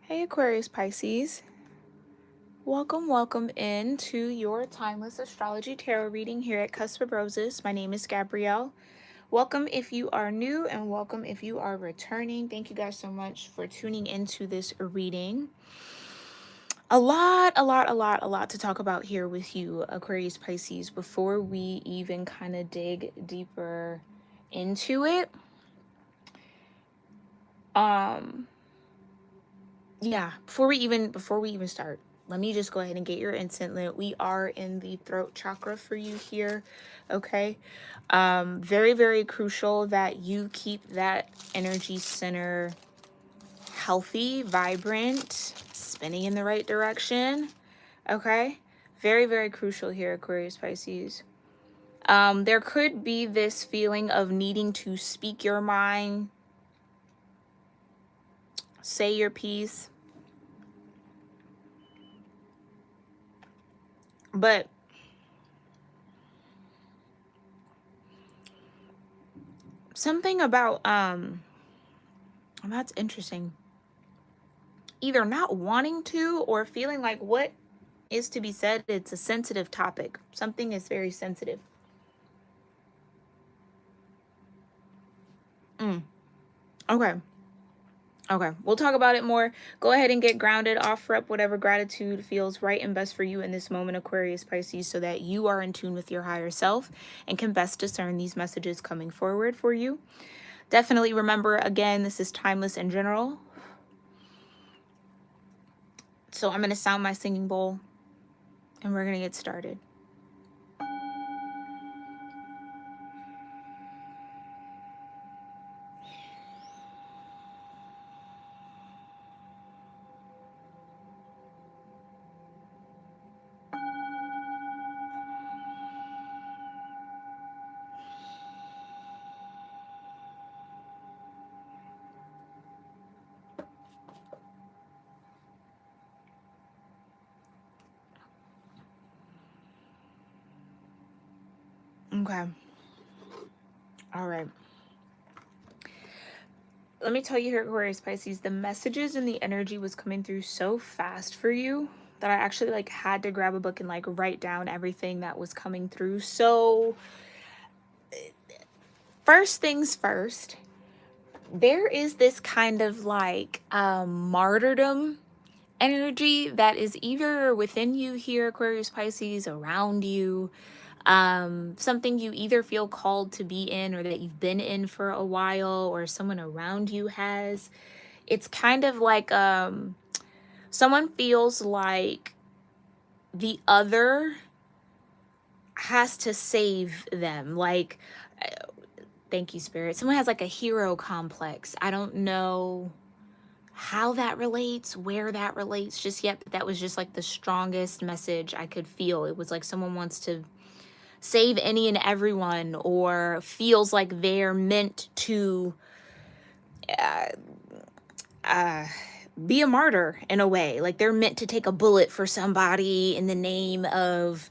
Hey Aquarius-Pisces, welcome into your timeless astrology tarot reading here at Cusp of Roses. My name is Gabrielle. Welcome if you are new and welcome if you are returning. Thank you guys so much for tuning into this reading. A lot to talk about here with you, Aquarius-Pisces, before we even kind of dig deeper into it. Yeah, before we even start, let me just go ahead and get your incense lit. We are in the throat chakra for you here, okay? Very crucial that you keep that energy center healthy, vibrant, spinning in the right direction, okay? Very crucial here, Aquarius Pisces. There could be this feeling of needing to speak your mind, say your piece, but something about that's interesting, either not wanting to or feeling like what is to be said, it's a sensitive topic, something is very sensitive. Okay, we'll talk about it more. Go ahead and get grounded, offer up whatever gratitude feels right and best for you in this moment, Aquarius Pisces, so that you are in tune with your higher self and can best discern these messages coming forward for you. Definitely remember, again, this is timeless in general. So I'm going to sound my singing bowl and we're going to get started. Okay. All right. Let me tell you here, Aquarius Pisces, the messages and the energy was coming through so fast for you that I actually had to grab a book and write down everything that was coming through. So first things first, there is this kind of martyrdom energy that is either within you here, Aquarius Pisces, around you, something you either feel called to be in or that you've been in for a while or someone around you has. It's kind of like someone feels like the other has to save them. Thank you, Spirit. Someone has a hero complex. I don't know how that relates, where that relates just yet, but that was just the strongest message I could feel. It was like someone wants to save any and everyone, or feels like they're meant to be a martyr in a way. Like they're meant to take a bullet for somebody in the name of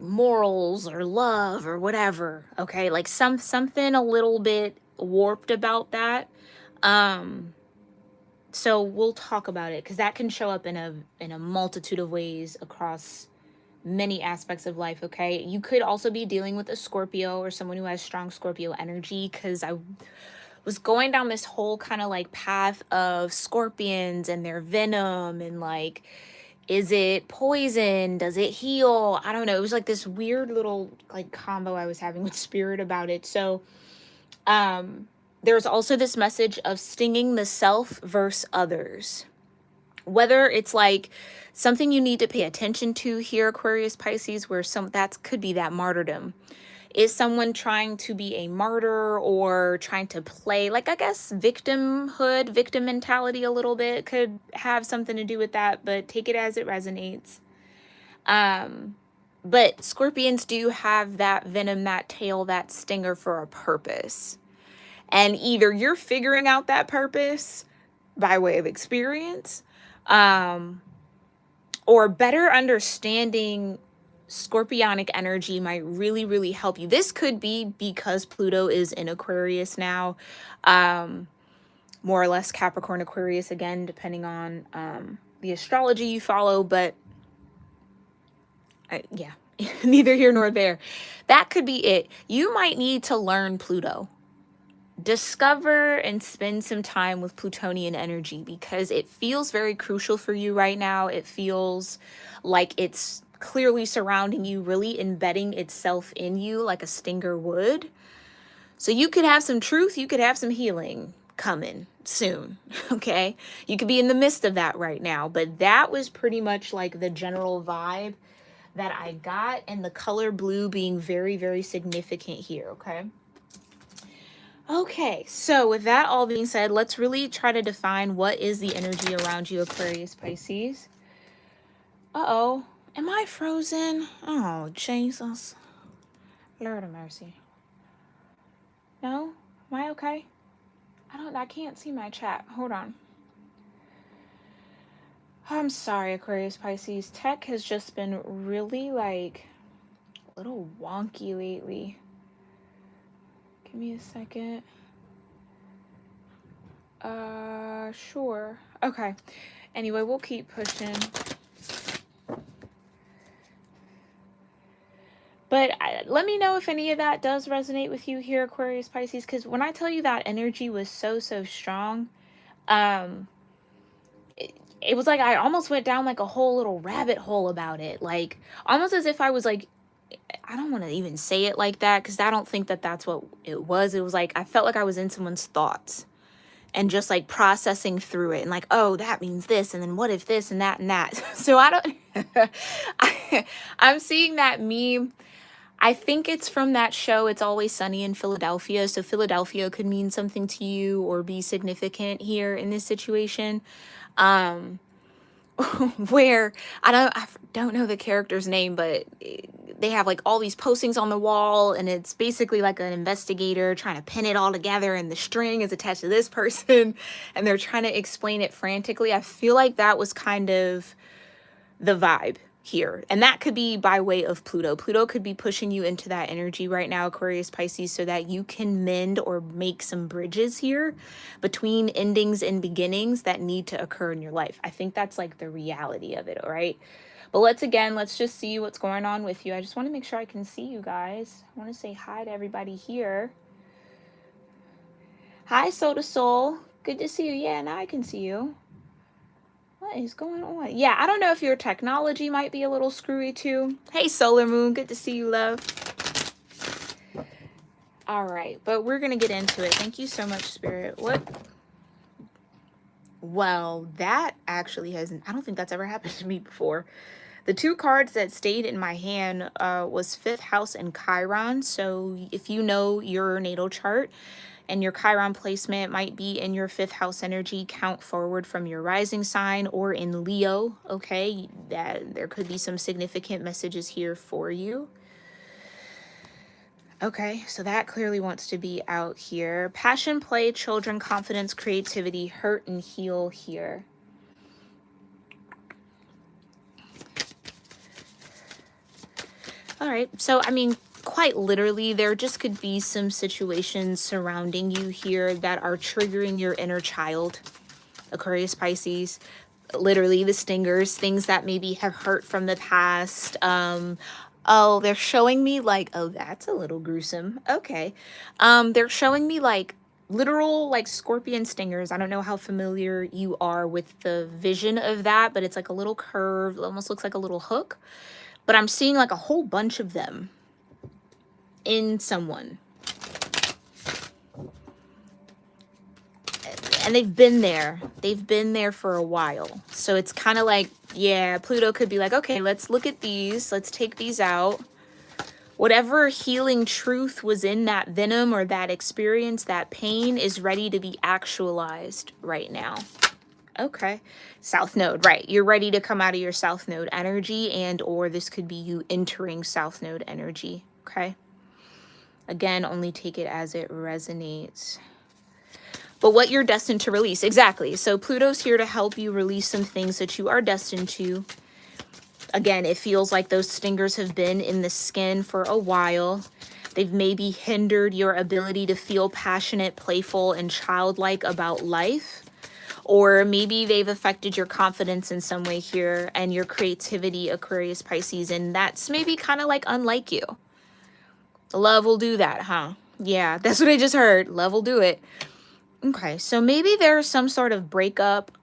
morals or love or whatever. Okay, something a little bit warped about that. So we'll talk about it because that can show up in a multitude of ways across many aspects of life. Okay, you could also be dealing with a Scorpio or someone who has strong Scorpio energy, because I was going down this whole kind of path of scorpions and their venom and is it poison, does it heal, I don't know. It was this weird little combo I was having with Spirit about it. So there's also this message of stinging the self versus others, whether it's something you need to pay attention to here, Aquarius Pisces, where that could be that martyrdom. Is someone trying to be a martyr or trying to play, I guess, victimhood, victim mentality a little bit could have something to do with that, but take it as it resonates. But scorpions do have that venom, that tail, that stinger for a purpose. And either you're figuring out that purpose by way of experience, or better understanding scorpionic energy might really help you. This could be because Pluto is in Aquarius now. more or less Capricorn, Aquarius, again, depending on the astrology you follow. But yeah, neither here nor there. That could be it. You might need to learn Pluto. Discover and spend some time with Plutonian energy, because it feels very crucial for you right now. It feels like it's clearly surrounding you, really embedding itself in you like a stinger would. So you could have some truth, you could have some healing coming soon, okay? You could be in the midst of that right now, but that was pretty much like the general vibe that I got, and the color blue being very, very significant here, okay? Okay, so with that all being said, let's really try to define what is the energy around you, Aquarius, Pisces. Uh-oh, am I frozen? Oh, Jesus. Lord of mercy. No? Am I okay? I can't see my chat. Hold on. I'm sorry, Aquarius, Pisces. Tech has just been really, like, a little wonky lately. Give me a second. Sure. Okay. Anyway, we'll keep pushing. But let me know if any of that does resonate with you here, Aquarius, Pisces, because when I tell you that energy was so strong, it was like I almost went down like a whole little rabbit hole about it. Like, almost as if I was like, I don't want to even say it like that, because I don't think that that's what it was. It was like I felt like I was in someone's thoughts and just like processing through it, and like, oh, that means this, and then what if this and that and that. So I don't I'm seeing that meme. I think it's from that show, It's Always Sunny in Philadelphia. So Philadelphia could mean something to you or be significant here in this situation. Where I don't know the character's name, but they have like all these postings on the wall, and it's basically like an investigator trying to pin it all together, and the string is attached to this person, and they're trying to explain it frantically. I feel like that was kind of the vibe here, and that could be by way of Pluto. Pluto could be pushing you into that energy right now, Aquarius, Pisces, so that you can mend or make some bridges here between endings and beginnings that need to occur in your life. I think that's like the reality of it, all right? But let's just see what's going on with you. I just want to make sure I can see you guys. I want to say hi to everybody here. Hi, Soda Soul. Good to see you. Yeah, now I can see you. What is going on? Yeah, I don't know if your technology might be a little screwy too. Hey, Solar Moon. Good to see you, love. All right, but we're going to get into it. Thank you so much, Spirit. What? Well, that actually hasn't, I don't think that's ever happened to me before. The two cards that stayed in my hand was Fifth House and Chiron. So if you know your natal chart, and your Chiron placement might be in your fifth house energy, count forward from your rising sign, or in Leo, okay? That there could be some significant messages here for you. Okay, so that clearly wants to be out here. Passion, play, children, confidence, creativity, hurt, and heal here. All right, so I mean, quite literally, there just could be some situations surrounding you here that are triggering your inner child, Aquarius, Pisces. Literally the stingers, things that maybe have hurt from the past. Oh, they're showing me like, oh, that's a little gruesome. Okay. They're showing me like literal like scorpion stingers. I don't know how familiar you are with the vision of that, but it's like a little curve. It almost looks like a little hook. But I'm seeing like a whole bunch of them in someone. And they've been there. They've been there for a while. So it's kind of like, yeah, Pluto could be like, okay, let's look at these. Let's take these out. Whatever healing truth was in that venom or that experience, that pain is ready to be actualized right now. Okay. South node, right. You're ready to come out of your south node energy, and or this could be you entering south node energy. Okay. Again, only take it as it resonates. But what you're destined to release. Exactly. So Pluto's here to help you release some things that you are destined to. Again, it feels like those stingers have been in the skin for a while. They've maybe hindered your ability to feel passionate, playful, and childlike about life. Or maybe they've affected your confidence in some way here and your creativity, Aquarius, Pisces. And that's maybe kind of like unlike you. Love will do that, huh? Yeah, that's what I just heard. Love will do it. Okay, so maybe there's some sort of breakup,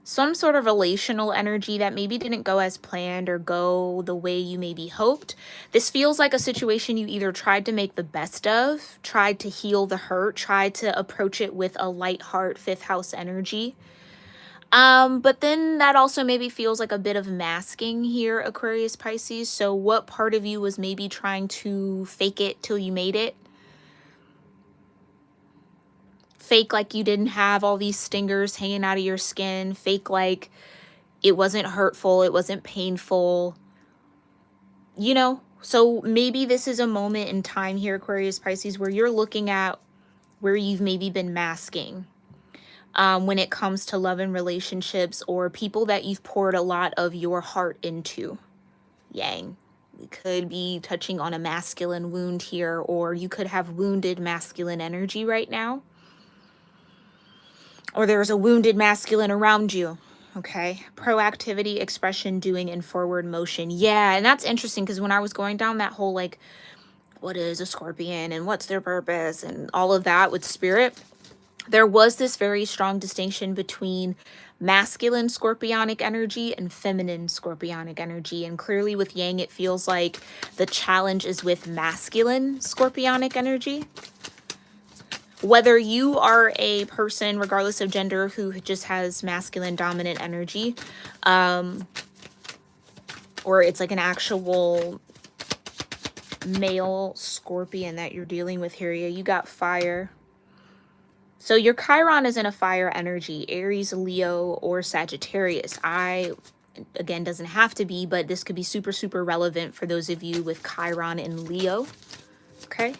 some sort of relational energy that maybe didn't go as planned or go the way you maybe hoped. This feels like a situation you either tried to make the best of, tried to heal the hurt, tried to approach it with a light heart, fifth house energy. But then that also maybe feels like a bit of masking here, Aquarius, Pisces. So what part of you was maybe trying to fake it till you made it? Fake like you didn't have all these stingers hanging out of your skin. Fake like it wasn't hurtful, it wasn't painful. You know, so maybe this is a moment in time here, Aquarius, Pisces, where you're looking at where you've maybe been masking. When it comes to love and relationships or people that you've poured a lot of your heart into. Yang. We could be touching on a masculine wound here, or you could have wounded masculine energy right now. Or there's a wounded masculine around you. Okay. Proactivity, expression, doing, and forward motion. Yeah. And that's interesting because when I was going down that whole, like, what is a Scorpion and what's their purpose and all of that with spirit, there was this very strong distinction between masculine scorpionic energy and feminine scorpionic energy. And clearly with Yang, it feels like the challenge is with masculine scorpionic energy. Whether you are a person, regardless of gender, who just has masculine dominant energy, or it's like an actual male scorpion that you're dealing with here, yeah, you got fire. So your Chiron is in a fire energy, Aries, Leo, or Sagittarius. Again, doesn't have to be, but this could be super, super relevant for those of you with Chiron in Leo. Okay.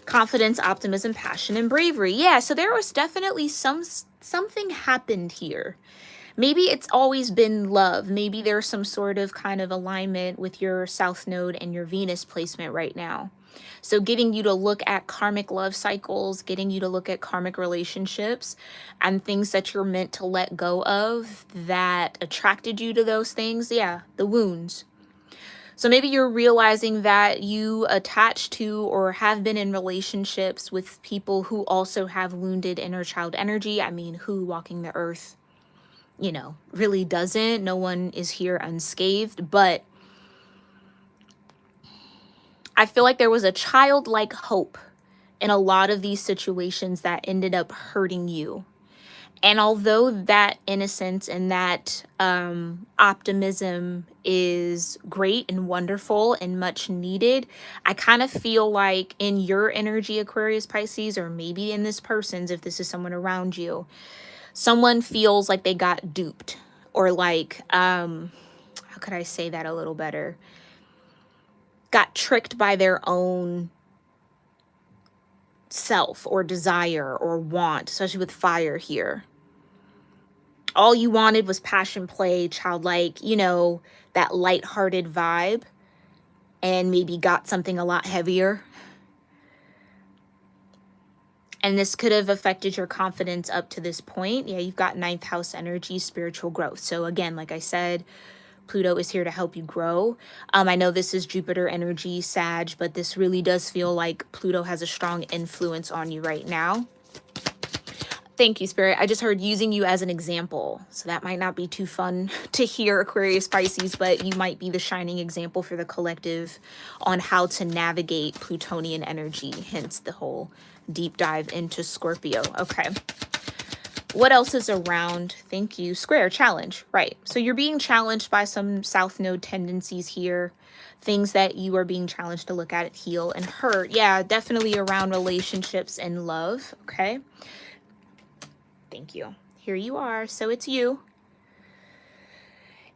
Confidence, optimism, passion, and bravery. Yeah, so there was definitely something happened here. Maybe it's always been love. Maybe there's some sort of kind of alignment with your South Node and your Venus placement right now. So getting you to look at karmic love cycles, getting you to look at karmic relationships and things that you're meant to let go of that attracted you to those things. Yeah, the wounds. So maybe you're realizing that you attach to or have been in relationships with people who also have wounded inner child energy. I mean, who walking the earth, you know, really doesn't. No one is here unscathed, but I feel like there was a childlike hope in a lot of these situations that ended up hurting you. And although that innocence and that optimism is great and wonderful and much needed, I kind of feel like in your energy, Aquarius, Pisces, or maybe in this person's, if this is someone around you, someone feels like they got duped, or like, how could I say that a little better? Got tricked by their own self or desire or want, especially with fire here. All you wanted was passion, play, childlike, you know, that lighthearted vibe, and maybe got something a lot heavier. And this could have affected your confidence up to this point. Yeah, you've got ninth house energy, spiritual growth. So again, like I said, Pluto is here to help you grow. I know this is Jupiter energy, Sag, but this really does feel like Pluto has a strong influence on you right now. Thank you, Spirit. I just heard using you as an example. So that might not be too fun to hear, Aquarius, Pisces, but you might be the shining example for the collective on how to navigate Plutonian energy, hence the whole deep dive into Scorpio. Okay. What else is around? Thank you. Square, challenge. Right. So you're being challenged by some South Node tendencies here. Things that you are being challenged to look at, heal, and hurt. Yeah, definitely around relationships and love. Okay. Thank you. Here you are. So it's you.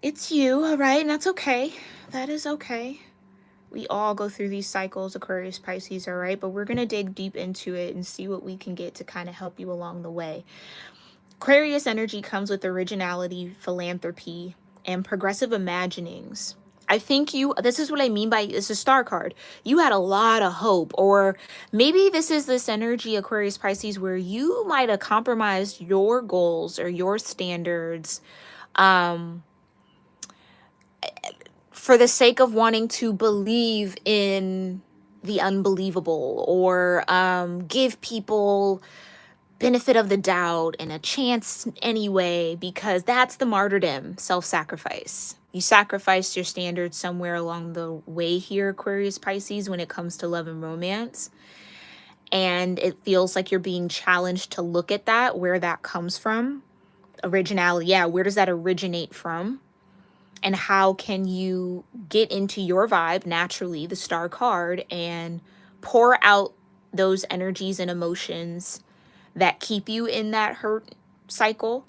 It's you, all right? And that's okay. That is okay. We all go through these cycles, Aquarius, Pisces, all right? But we're going to dig deep into it and see what we can get to kind of help you along the way. Aquarius energy comes with originality, philanthropy, and progressive imaginings. I think this is what I mean by it's a star card. You had a lot of hope, or maybe this energy, Aquarius Pisces, where you might have compromised your goals or your standards um, for the sake of wanting to believe in the unbelievable, or give people benefit of the doubt and a chance anyway, because that's the martyrdom, self-sacrifice. You sacrifice your standards somewhere along the way here, Aquarius Pisces, when it comes to love and romance. And it feels like you're being challenged to look at that, where that comes from. Originality, yeah, where does that originate from? And how can you get into your vibe naturally, the star card, and pour out those energies and emotions that keep you in that hurt cycle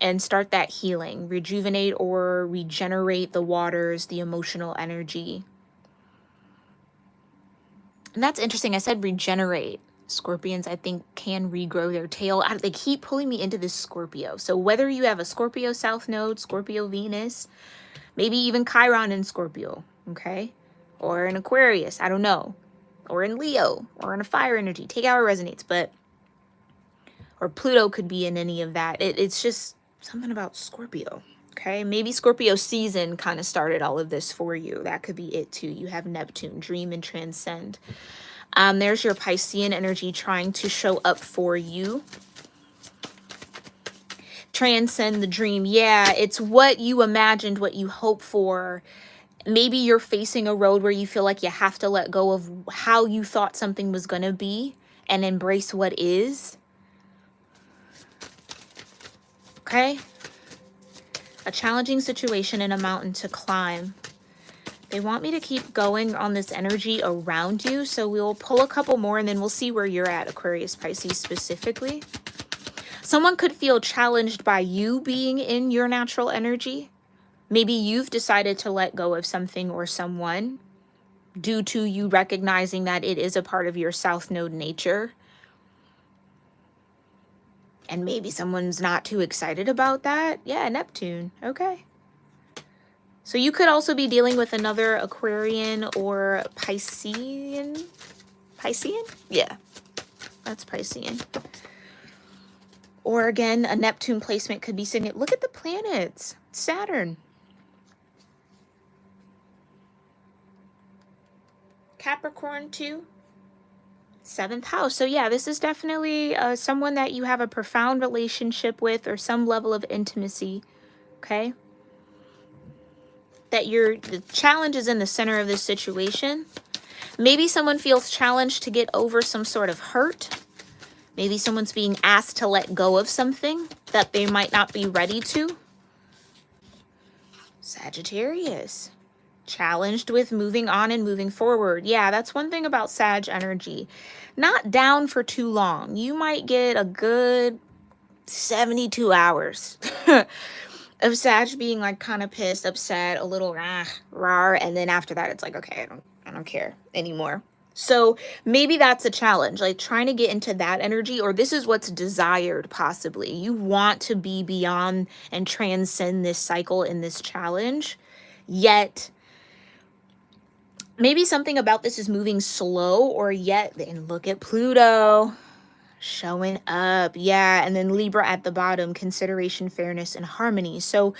and start that healing, rejuvenate or regenerate the waters, the emotional energy. And that's interesting. I said regenerate. Scorpions, I think, can regrow their tail. They keep pulling me into this Scorpio. So whether you have a Scorpio South Node, Scorpio Venus, maybe even Chiron in Scorpio, okay? Or in Aquarius, I don't know. Or in Leo, or in a fire energy. Take out what resonates, but or Pluto could be in any of that. It's just something about Scorpio, okay? Maybe Scorpio season kind of started all of this for you. That could be it too. You have Neptune, dream and transcend. There's your Piscean energy trying to show up for you. Transcend the dream. Yeah, it's what you imagined, what you hope for. Maybe you're facing a road where you feel like you have to let go of how you thought something was going to be and embrace what is. Okay? A challenging situation and a mountain to climb. They want me to keep going on this energy around you, so we'll pull a couple more and then we'll see where you're at, Aquarius Pisces specifically. Someone could feel challenged by you being in your natural energy. Maybe you've decided to let go of something or someone due to you recognizing that it is a part of your South Node nature. And maybe someone's not too excited about that. Yeah, Neptune. Okay. So you could also be dealing with another Aquarian or Piscean. Piscean? Yeah, that's Piscean. Or again, a Neptune placement could be significant. Look at the planets. Saturn. Capricorn too. 7th house. So yeah, this is definitely someone that you have a profound relationship with or some level of intimacy. Okay. That the challenge is in the center of this situation. Maybe someone feels challenged to get over some sort of hurt. Maybe someone's being asked to let go of something that they might not be ready to. Sagittarius. Challenged with moving on and moving forward. Yeah, that's one thing about Sag energy. Not down for too long. You might get a good 72 hours of Sag being like kind of pissed, upset, a little rawr, and then after that it's like, okay, I don't care anymore. So maybe that's a challenge, like trying to get into that energy, or this is what's desired possibly. You want to be beyond and transcend this cycle in this challenge, yet maybe something about this is moving slow, or yet, and look at Pluto showing up. Yeah, and then Libra at the bottom, consideration, fairness, and harmony. So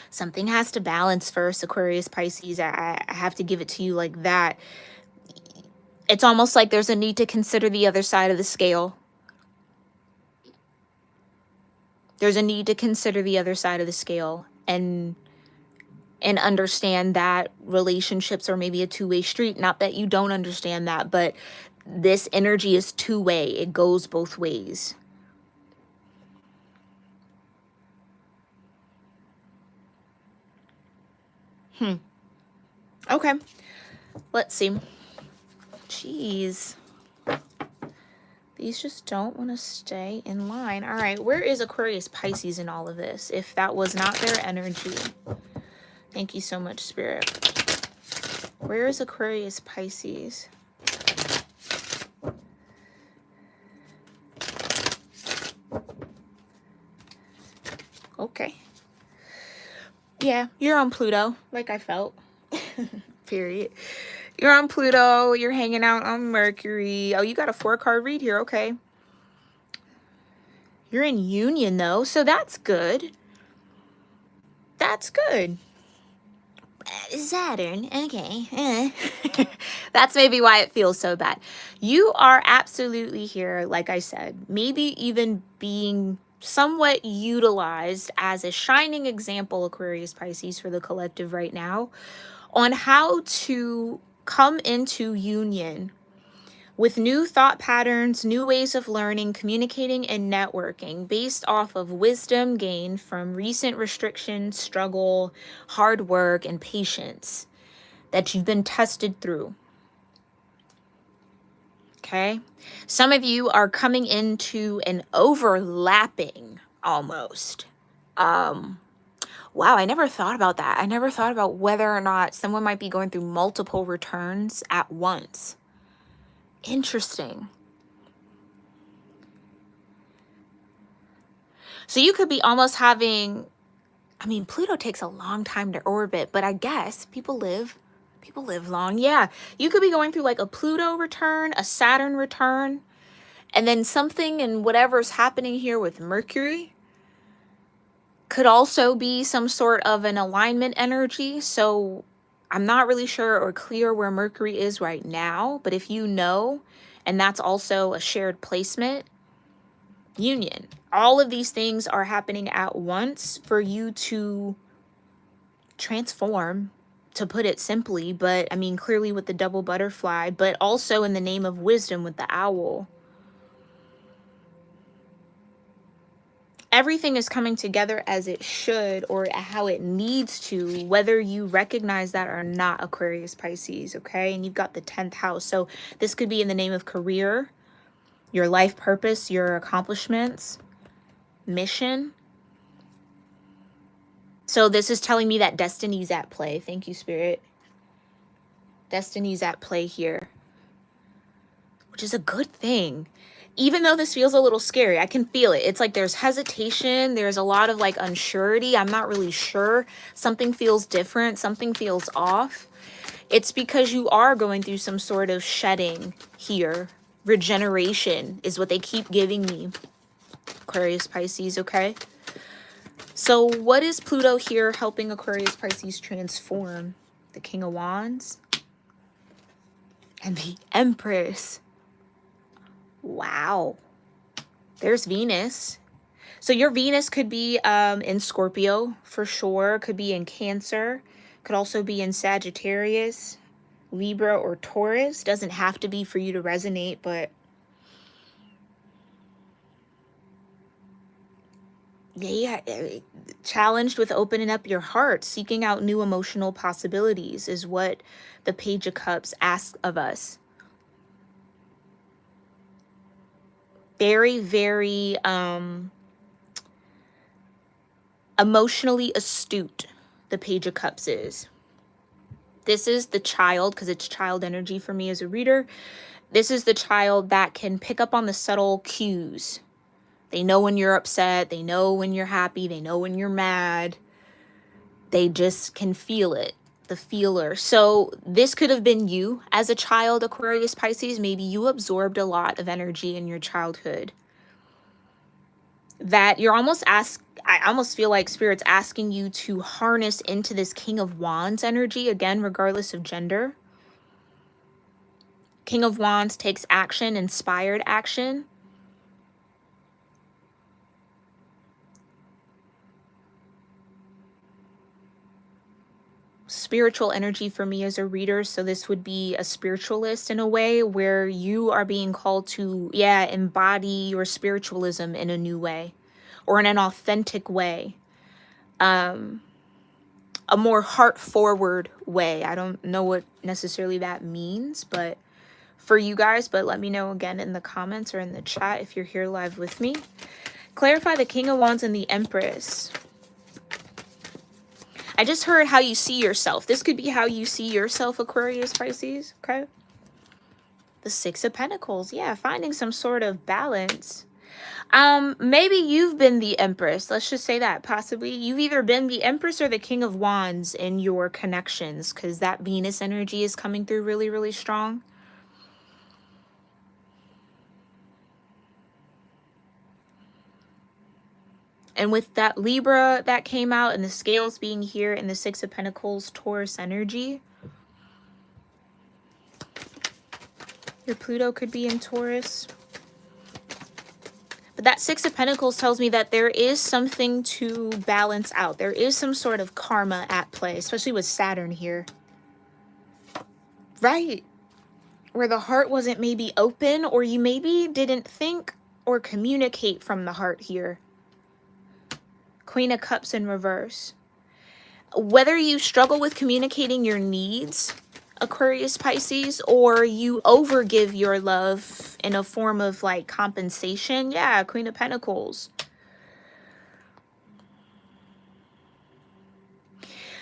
something has to balance first, Aquarius, Pisces. I have to give it to you like that. It's almost like there's a need to consider the other side of the scale. There's a need to consider the other side of the scale and understand that relationships are maybe a two-way street. Not that you don't understand that, but this energy is two-way. It goes both ways. Okay. Let's see. Jeez. These just don't want to stay in line. All right. Where is Aquarius Pisces in all of this? If that was not their energy. Thank you so much, Spirit. Where is Aquarius Pisces? Yeah, you're on Pluto, like I felt. Period. You're on Pluto. You're hanging out on Mercury. Oh, you got a 4-card read here. Okay. You're in union, though, so that's good. That's good. Saturn. Okay. That's maybe why it feels so bad. You are absolutely here, like I said, maybe even being somewhat utilized as a shining example, Aquarius Pisces, for the collective right now, on how to come into union with new thought patterns, new ways of learning, communicating, and networking based off of wisdom gained from recent restrictions, struggle, hard work, and patience that you've been tested through. Okay? Some of you are coming into an overlapping almost. Wow, I never thought about that. I never thought about whether or not someone might be going through multiple returns at once. Interesting. So you could be almost having, I mean, Pluto takes a long time to orbit, but I guess people live long. Yeah, you could be going through like a Pluto return, a Saturn return, and then something and whatever's happening here with Mercury could also be some sort of an alignment energy. So I'm not really sure or clear where Mercury is right now, but if you know, and that's also a shared placement, union. All of these things are happening at once for you to transform, to put it simply, but I mean, clearly with the double butterfly, but also in the name of wisdom with the owl. Everything is coming together as it should, or how it needs to, whether you recognize that or not, Aquarius Pisces, okay? And you've got the 10th house. So this could be in the name of career, your life purpose, your accomplishments, mission. So this is telling me that destiny's at play. Thank you, Spirit. Destiny's at play here, which is a good thing. Even though this feels a little scary, I can feel it. It's like there's hesitation. There's a lot of like unsurety. I'm not really sure. Something feels different. Something feels off. It's because you are going through some sort of shedding here. Regeneration is what they keep giving me. Aquarius Pisces, okay? So what is Pluto here helping Aquarius Pisces transform? The King of Wands and the Empress. Wow. There's Venus. So your Venus could be in Scorpio for sure. Could be in Cancer. Could also be in Sagittarius, Libra, or Taurus. Doesn't have to be for you to resonate, but yeah, challenged with opening up your heart, seeking out new emotional possibilities is what the Page of Cups asks of us. Very, very emotionally astute, the Page of Cups is. This is the child, because it's child energy for me as a reader. This is the child that can pick up on the subtle cues. They know when you're upset. They know when you're happy. They know when you're mad. They just can feel it. The feeler. So this could have been you as a child, Aquarius Pisces. Maybe you absorbed a lot of energy in your childhood that you're almost I almost feel like Spirit's asking you to harness into this King of Wands energy, again, regardless of gender. King of Wands takes action, inspired action. Spiritual energy for me as a reader. So this would be a spiritualist in a way where you are being called to, embody your spiritualism in a new way or in an authentic way. A more heart forward way. I don't know what necessarily that means, but for you guys, but let me know again in the comments or in the chat if you're here live with me. Clarify the King of Wands and the Empress. I just heard how you see yourself. This could be how you see yourself, Aquarius Pisces, okay? The Six of Pentacles, yeah, finding some sort of balance. Maybe you've been the Empress. Let's just say that. Possibly. You've either been the Empress or the King of Wands in your connections, because that Venus energy is coming through really, really strong. And with that Libra that came out and the scales being here and the Six of Pentacles, Taurus energy, your Pluto could be in Taurus. But that Six of Pentacles tells me that there is something to balance out. There is some sort of karma at play, especially with Saturn here. Right. Where the heart wasn't maybe open, or you maybe didn't think or communicate from the heart here. Queen of Cups in reverse. Whether you struggle with communicating your needs, Aquarius Pisces, or you overgive your love in a form of like compensation. Yeah, Queen of Pentacles.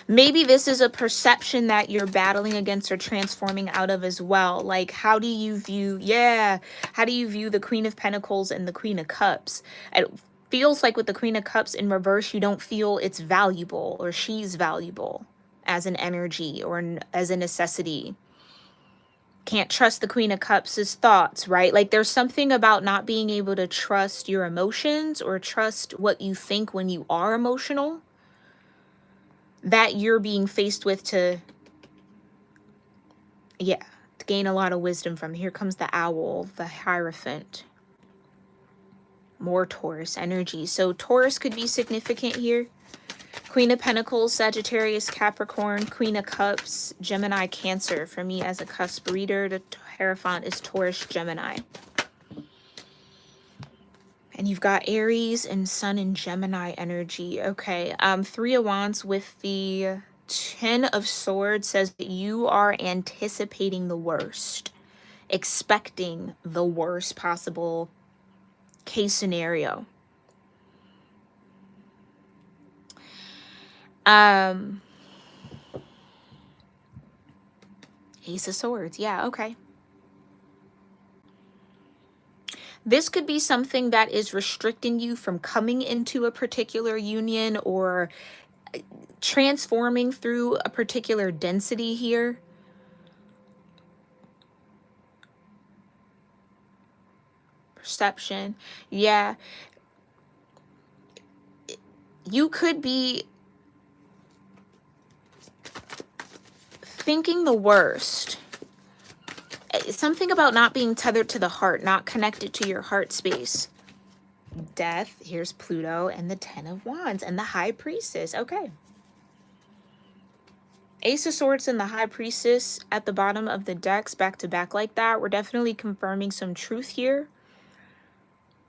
Maybe this is a perception that you're battling against or transforming out of as well. Like, how do you view, how do you view the Queen of Pentacles and the Queen of Cups? It feels like with the Queen of Cups in reverse, you don't feel it's valuable or she's valuable as an energy or as a necessity. Can't trust the Queen of Cups' thoughts, right? Like, there's something about not being able to trust your emotions or trust what you think when you are emotional that you're being faced with to gain a lot of wisdom from. Here comes the owl, the Hierophant. More Taurus energy. So Taurus could be significant here. Queen of Pentacles, Sagittarius, Capricorn, Queen of Cups, Gemini, Cancer. For me as a cusp reader, the Hierophant is Taurus, Gemini. And you've got Aries and Sun and Gemini energy. Okay, Three of Wands with the Ten of Swords says that you are anticipating the worst, expecting the worst possible case scenario. Ace of Swords. Yeah, okay. This could be something that is restricting you from coming into a particular union or transforming through a particular density here. Perception. Yeah. You could be thinking the worst. Something about not being tethered to the heart, not connected to your heart space. Death. Here's Pluto and the Ten of Wands and the High Priestess. Okay. Ace of Swords and the High Priestess at the bottom of the decks, back to back like that. We're definitely confirming some truth here.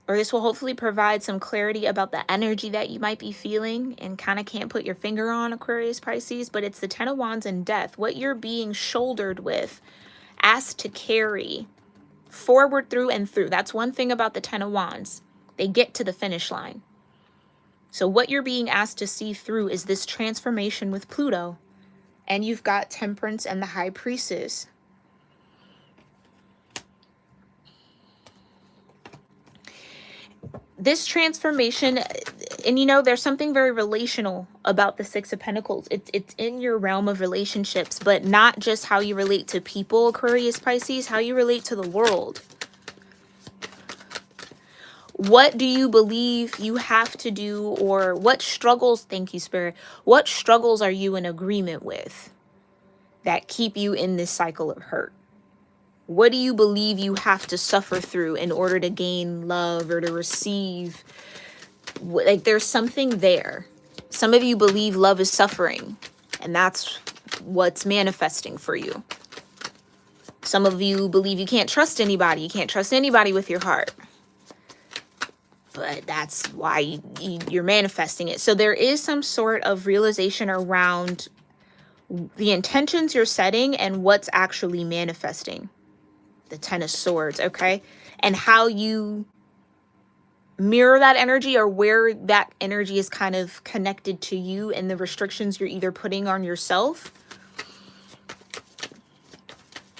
Or this will hopefully provide some clarity about the energy that you might be feeling and kind of can't put your finger on, Aquarius Pisces. But it's the Ten of Wands and Death. What you're being shouldered with, asked to carry forward, through and through. That's one thing about the Ten of Wands. They get to the finish line. So what you're being asked to see through is this transformation with Pluto. And you've got Temperance and the High Priestess. This transformation, and you know, there's something very relational about the Six of Pentacles. It's in your realm of relationships, but not just how you relate to people, Aquarius Pisces, how you relate to the world. What do you believe you have to do, or what struggles, thank you, Spirit, what struggles are you in agreement with that keep you in this cycle of hurt? What do you believe you have to suffer through in order to gain love or to receive? Like, there's something there. Some of you believe love is suffering, and that's what's manifesting for you. Some of you believe you can't trust anybody. You can't trust anybody with your heart. But that's why you're manifesting it. So there is some sort of realization around the intentions you're setting and what's actually manifesting. The Ten of Swords, okay? And how you mirror that energy, or where that energy is kind of connected to you and the restrictions you're either putting on yourself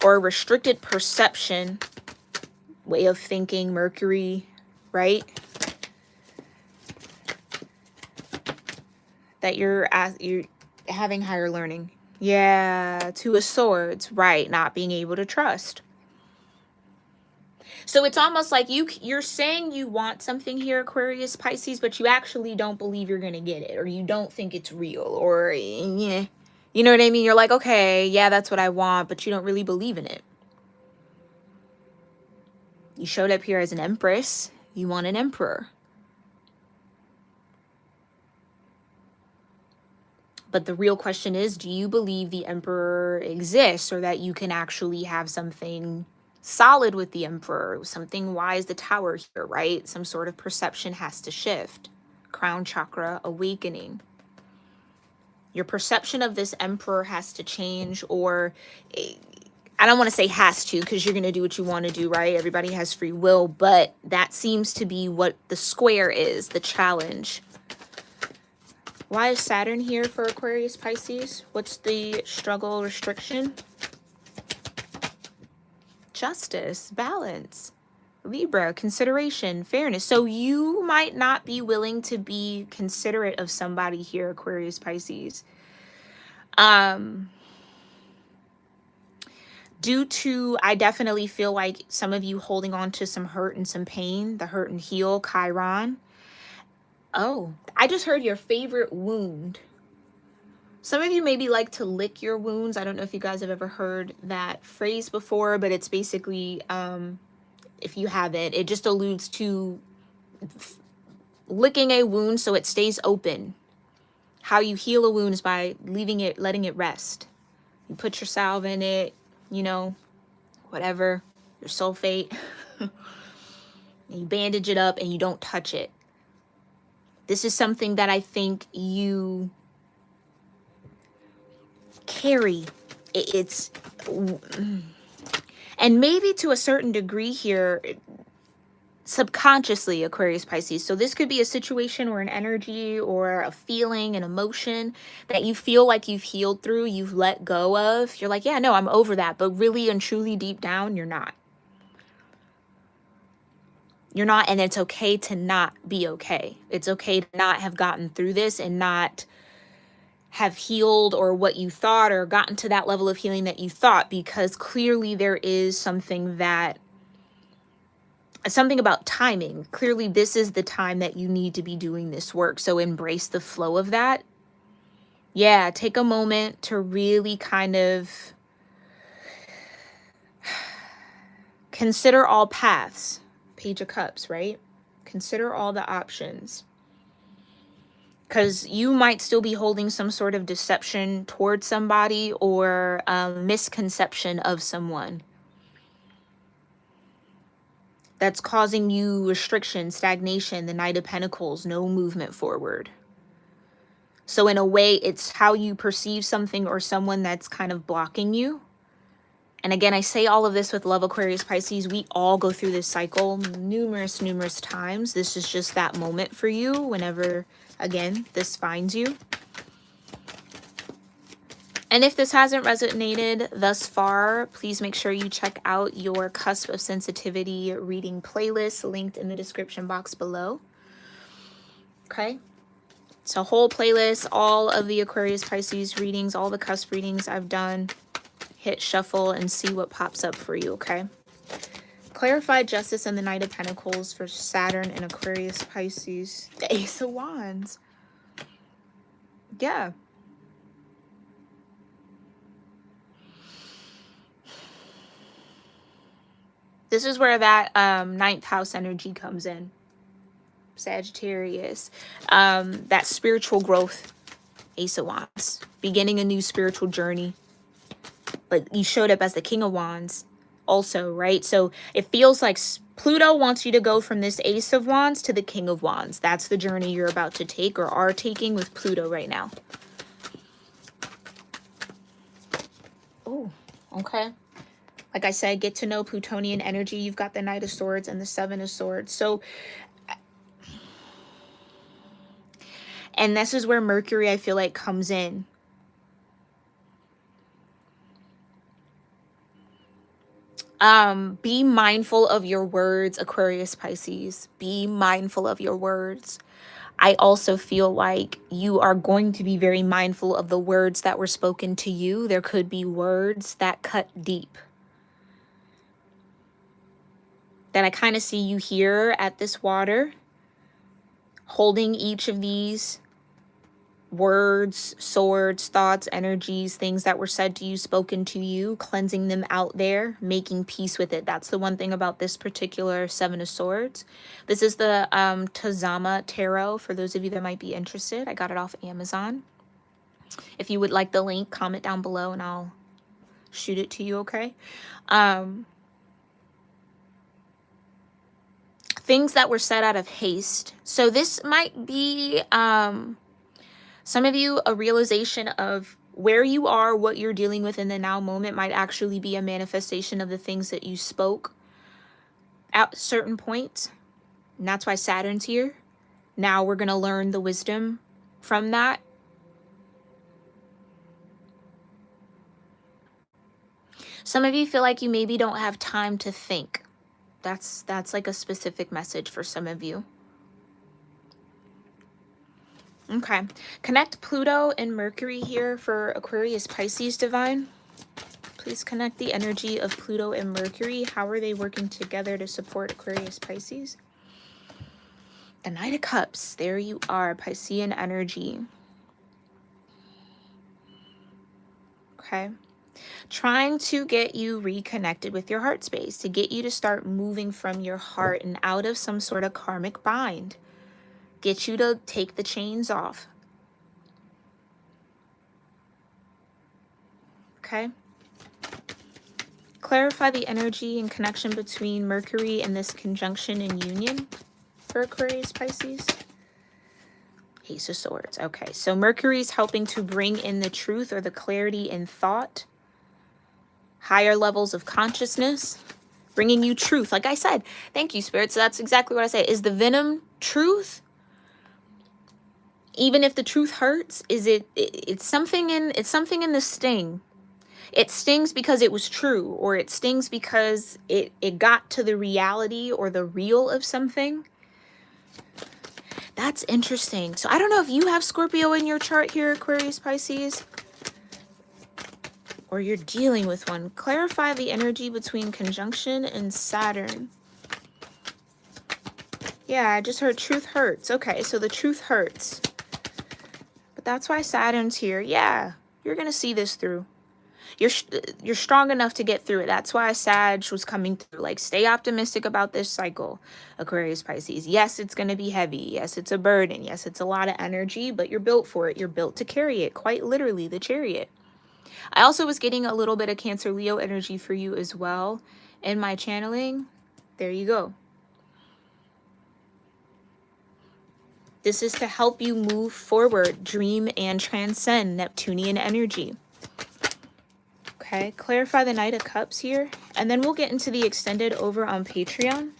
or a restricted perception, way of thinking, Mercury, right? That you're having higher learning. Yeah, Two of Swords, right? Not being able to trust. So it's almost like you're saying you want something here, Aquarius, Pisces, but you actually don't believe you're going to get it, or you don't think it's real, or yeah. You know what I mean? You're like, okay, yeah, that's what I want, but you don't really believe in it. You showed up here as an empress. You want an emperor. But the real question is, do you believe the emperor exists, or that you can actually have something solid with the emperor, something wise, the tower here, right? Some sort of perception has to shift. Crown chakra awakening. Your perception of this emperor has to change, or I don't want to say has to, because you're going to do what you want to do, right? Everybody has free will, but that seems to be what the square is, the challenge. Why is Saturn here for Aquarius, Pisces? What's the struggle, restriction? Justice, balance, Libra, consideration, fairness. So you might not be willing to be considerate of somebody here, Aquarius, Pisces. Due to, I definitely feel like some of you holding on to some hurt and some pain, the hurt and heal, Chiron. Oh, I just heard your favorite wound. Some of you maybe like to lick your wounds. I don't know if you guys have ever heard that phrase before, but it's basically, if you haven't, it just alludes to licking a wound so it stays open. How you heal a wound is by letting it rest. You put your salve in it, you know, whatever, your sulfate, and you bandage it up and you don't touch it. This is something that I think you carry. It's, and maybe to a certain degree here, subconsciously, Aquarius, Pisces. So this could be a situation or an energy or a feeling, an emotion that you feel like you've healed through, you've let go of. You're like, yeah, no, I'm over that. But really and truly deep down, you're not. You're not, and it's okay to not be okay. It's okay to not have gotten through this and not have healed or what you thought, or gotten to that level of healing that you thought, because clearly there is something about timing. Clearly this is the time that you need to be doing this work. So embrace the flow of that. Yeah, take a moment to really kind of consider all paths. Page of Cups, right? Consider all the options. Because you might still be holding some sort of deception towards somebody, or misconception of someone that's causing you restriction, stagnation, the Knight of Pentacles, no movement forward. So in a way, it's how you perceive something or someone that's kind of blocking you. And again, I say all of this with love, Aquarius, Pisces. We all go through this cycle numerous times. This is just that moment for you whenever, again, this finds you. And if this hasn't resonated thus far, please make sure you check out your Cusp of Sensitivity reading playlist linked in the description box below. Okay? It's a whole playlist, all of the Aquarius, Pisces readings, all the cusp readings I've done. Hit shuffle and see what pops up for you, okay? Clarified Justice and the Knight of Pentacles for Saturn and Aquarius, Pisces. The Ace of Wands. Yeah. This is where that ninth house energy comes in. Sagittarius. That spiritual growth. Ace of Wands. Beginning a new spiritual journey. But you showed up as the King of Wands also, right? So it feels like Pluto wants you to go from this Ace of Wands to the King of Wands. That's the journey you're about to take, or are taking, with Pluto right now. Oh, okay. Like I said, get to know Plutonian energy. You've got the Knight of Swords and the Seven of Swords. So, and this is where Mercury, I feel like, comes in. Be mindful of your words, Aquarius Pisces. Be mindful of your words. I also feel like you are going to be very mindful of the words that were spoken to you. There could be words that cut deep. That I kind of see you here at this water, holding each of these words, swords, thoughts, energies, things that were said to you, spoken to you, cleansing them out there, making peace with it. That's the one thing about this particular Seven of Swords. This is the Tazama Tarot, for those of you that might be interested. I got it off Amazon. If you would like the link, comment down below and I'll shoot it to you, okay? Things that were said out of haste. So this might be... some of you, a realization of where you are, what you're dealing with in the now moment might actually be a manifestation of the things that you spoke at certain points. And that's why Saturn's here. Now we're going to learn the wisdom from that. Some of you feel like you maybe don't have time to think. That's like a specific message for some of you. Okay, connect Pluto and Mercury here for Aquarius Pisces divine. Please connect the energy of Pluto and Mercury. How are they working together to support Aquarius Pisces? The Knight of Cups, there you are, Piscean energy. Okay, trying to get you reconnected with your heart space, to get you to start moving from your heart and out of some sort of karmic bind. Get you to take the chains off. Okay. Clarify the energy and connection between Mercury and this conjunction and union for Aquarius Pisces. Ace of Swords. Okay, so Mercury is helping to bring in the truth or the clarity in thought, higher levels of consciousness, bringing you truth. Like I said, thank you, Spirit. So that's exactly what I say. Is the venom truth? Even if the truth hurts, is it's something in the sting. It stings because it was true, or it stings because it got to the reality or the real of something. That's interesting. So I don't know if you have Scorpio in your chart here, Aquarius Pisces, or you're dealing with one. Clarify the energy between conjunction and Saturn. Yeah, I just heard truth hurts. Okay, so the truth hurts. But that's why Saturn's here. Yeah, you're going to see this through. You're strong enough to get through it. That's why Sag was coming through. Like, stay optimistic about this cycle, Aquarius Pisces. Yes, it's going to be heavy. Yes, it's a burden. Yes, it's a lot of energy, but you're built for it. You're built to carry it. Quite literally, the Chariot. I also was getting a little bit of Cancer Leo energy for you as well in my channeling. There you go. This is to help you move forward, dream, and transcend Neptunian energy. Okay, clarify the Knight of Cups here. And then we'll get into the extended over on Patreon.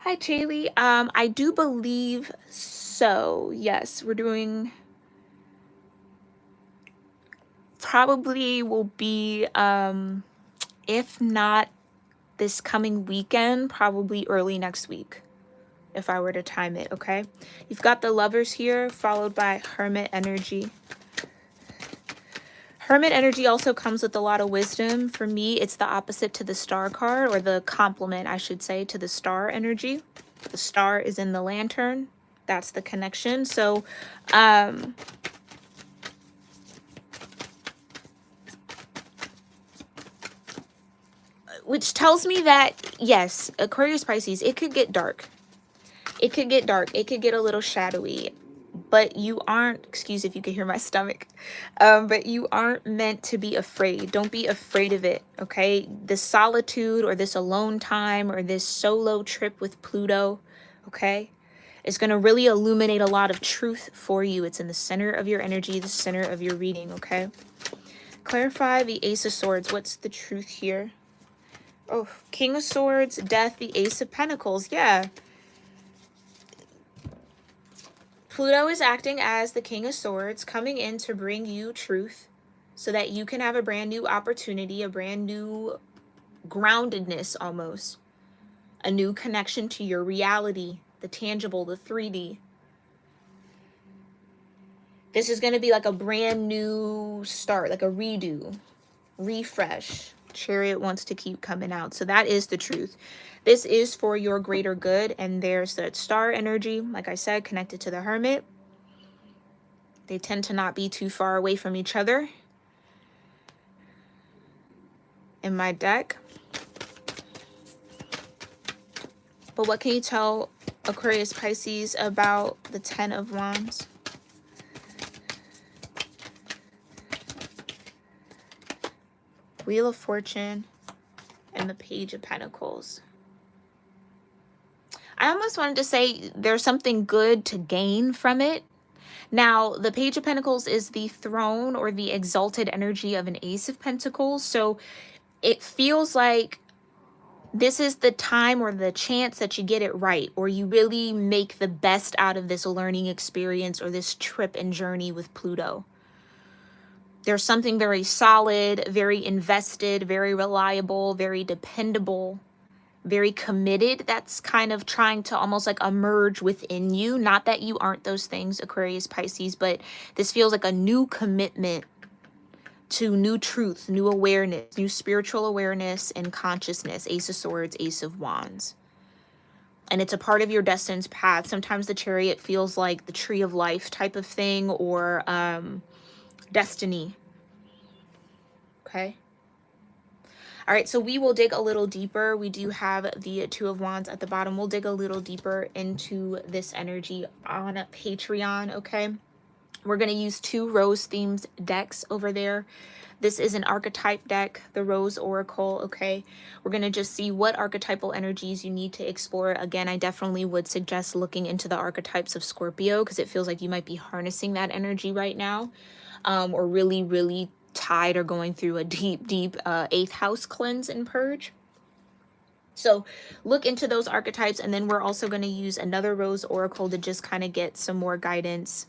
Hi, Jaylee. I do believe so. Yes, we're doing... Probably will be, if not this coming weekend, probably early next week, if I were to time it, okay? You've got the Lovers here, followed by Hermit energy. Hermit energy also comes with a lot of wisdom. For me, it's the opposite to the Star card, or the complement, I should say, to the Star energy. The Star is in the Lantern. That's the connection. So, which tells me that, yes, Aquarius Pisces, it could get dark. It could get dark. It could get a little shadowy. But you aren't, excuse if you can hear my stomach, but you aren't meant to be afraid. Don't be afraid of it, okay? This solitude or this alone time or this solo trip with Pluto, okay, is going to really illuminate a lot of truth for you. It's in the center of your energy, the center of your reading, okay? Clarify the Ace of Swords. What's the truth here? Oh, King of Swords, Death, the Ace of Pentacles. Yeah. Pluto is acting as the King of Swords, coming in to bring you truth so that you can have a brand new opportunity, a brand new groundedness almost, a new connection to your reality, the tangible, the 3D. This is going to be like a brand new start, like a redo, refresh. Chariot wants to keep coming out. So that is the truth. This is for your greater good. And there's that star energy, like I said, connected to the Hermit. They tend to not be too far away from each other in my deck. But what can you tell Aquarius Pisces about the 10 of Wands? Wheel of Fortune and the Page of Pentacles. I almost wanted to say there's something good to gain from it. Now, the Page of Pentacles is the throne or the exalted energy of an Ace of Pentacles. So it feels like this is the time or the chance that you get it right, or you really make the best out of this learning experience or this trip and journey with Pluto. There's something very solid, very invested, very reliable, very dependable, very committed that's kind of trying to almost like emerge within you. Not that you aren't those things, Aquarius, Pisces, but this feels like a new commitment to new truth, new awareness, new spiritual awareness and consciousness. Ace of Swords, Ace of Wands. And it's a part of your destined path. Sometimes the Chariot feels like the tree of life type of thing, or destiny. Okay. All right, so we will dig a little deeper. We do have the Two of Wands at the bottom. We'll dig a little deeper into this energy on Patreon, okay? We're going to use 2 rose themed decks over there. This is an archetype deck, the Rose Oracle, okay? We're going to just see what archetypal energies you need to explore. Again, I definitely would suggest looking into the archetypes of Scorpio, because it feels like you might be harnessing that energy right now, or really, really tied or going through a deep 8th house cleanse and purge. So look into those archetypes, and then we're also going to use another Rose Oracle to just kind of get some more guidance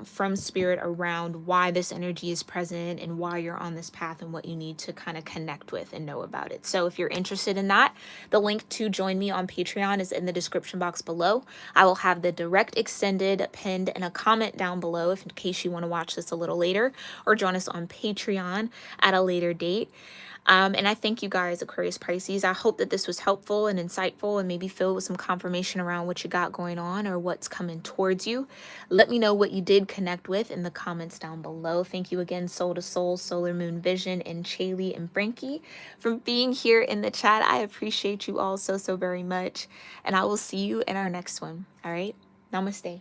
from Spirit around why this energy is present and why you're on this path and what you need to kind of connect with and know about it. So if you're interested in that, the link to join me on Patreon is in the description box below. I will have the direct extended pinned in a comment down below if in case you want to watch this a little later or join us on Patreon at a later date. And I thank you guys, Aquarius, Pisces. I hope that this was helpful and insightful and maybe filled with some confirmation around what you got going on or what's coming towards you. Let me know what you did connect with in the comments down below. Thank you again, Soul to Soul, Solar Moon Vision, and Chaylee and Frankie for being here in the chat. I appreciate you all so very much. And I will see you in our next one. All right. Namaste.